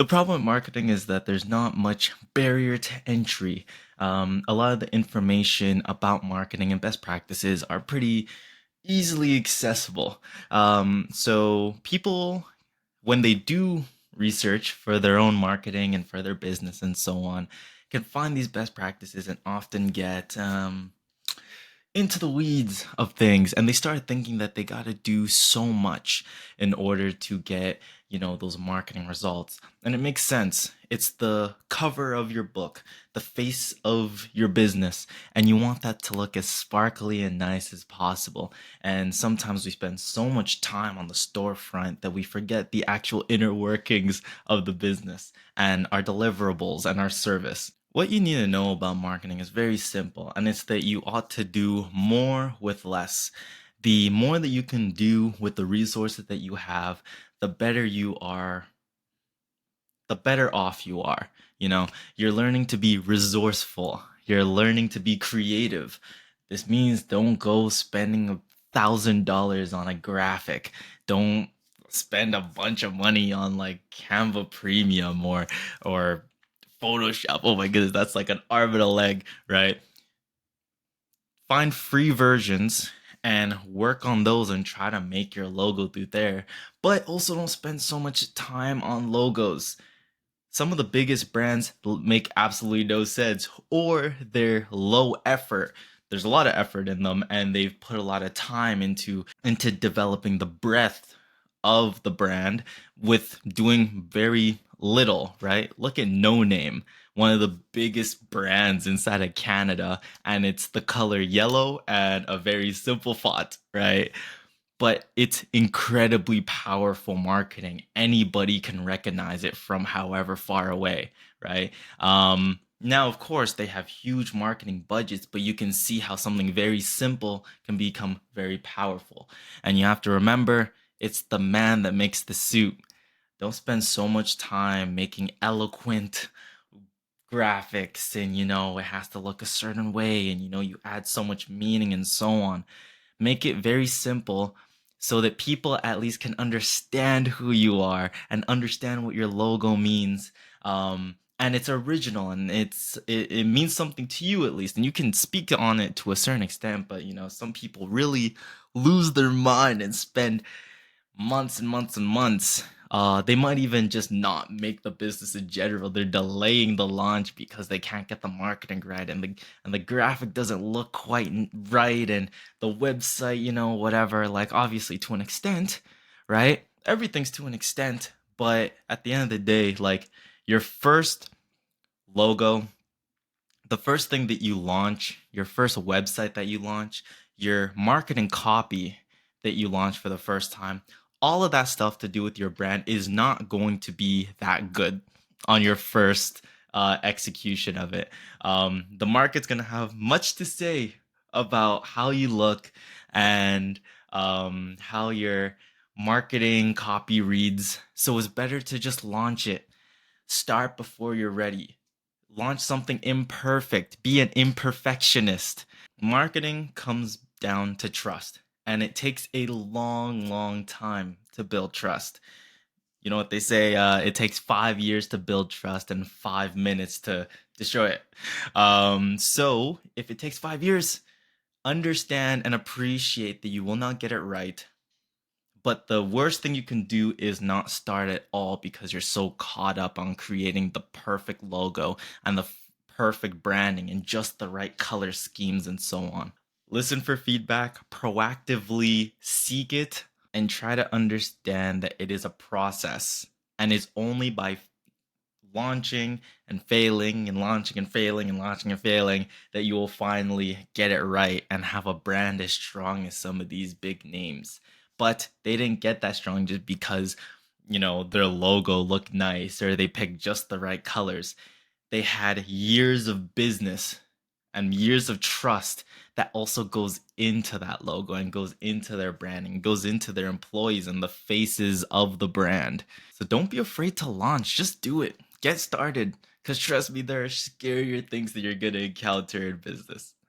The problem with marketing is that there's not much barrier to entry. A lot of the information about marketing and best practices are pretty easily accessible. So people, when they do research for their own marketing and for their business and so on, can find these best practices and often get into the weeds of things, and they start thinking that they got to do so much in order to get, those marketing results. And it makes sense. It's the cover of your book, the face of your business, and you want that to look as sparkly and nice as possible. And sometimes we spend so much time on the storefront that we forget the actual inner workings of the business and our deliverables and our service. What you need to know about marketing is very simple, and it's that you ought to do more with less. The more that you can do with the resources that you have, the better you are, the better off you are. You're learning to be resourceful, you're learning to be creative. This means don't go spending $1,000 on a graphic. Don't spend a bunch of money on like Canva Premium or Photoshop. Oh my goodness, that's like an arm and a leg, right? Find free versions and work on those and try to make your logo through there. But also don't spend so much time on logos. Some of the biggest brands make absolutely no sense, or they're low effort. There's a lot of effort in them, and they've put a lot of time into developing the breadth of the brand with doing very little, right? Look at No Name, one of the biggest brands inside of Canada, and it's the color yellow and a very simple font, right? But it's incredibly powerful marketing. Anybody can recognize it from however far away, right? Now, of course, they have huge marketing budgets, but you can see how something very simple can become very powerful. And you have to remember, it's the man that makes the suit. Don't spend so much time making eloquent graphics and it has to look a certain way and you add so much meaning and so on. Make it very simple so that people at least can understand who you are and understand what your logo means. And it's original and it means something to you at least, and you can speak on it to a certain extent. But some people really lose their mind and spend months and months and months. They might even just not make the business in general. They're delaying the launch because they can't get the marketing right, and the graphic doesn't look quite right, and the website, whatever. Like obviously to an extent, right? Everything's to an extent, but at the end of the day, like your first logo, the first thing that you launch, your first website that you launch, your marketing copy that you launch for the first time, all of that stuff to do with your brand is not going to be that good on your first execution of it. The market's going to have much to say about how you look and how your marketing copy reads. So it's better to just launch it. Start before you're ready. Launch something imperfect. Be an imperfectionist. Marketing comes down to trust, and it takes a long, long time to build trust. You know what they say? It takes 5 years to build trust and 5 minutes to destroy it. So if it takes 5 years, understand and appreciate that you will not get it right, but the worst thing you can do is not start at all because you're so caught up on creating the perfect logo and the perfect branding and just the right color schemes and so on. Listen for feedback, proactively seek it, and try to understand that it is a process, and it's only by launching and failing and launching and failing and launching and failing that you will finally get it right and have a brand as strong as some of these big names. But they didn't get that strong just because, their logo looked nice or they picked just the right colors. They had years of business and years of trust that also goes into that logo and goes into their branding, goes into their employees and the faces of the brand. So don't be afraid to launch. Just do it. Get started. Because trust me, there are scarier things that you're going to encounter in business.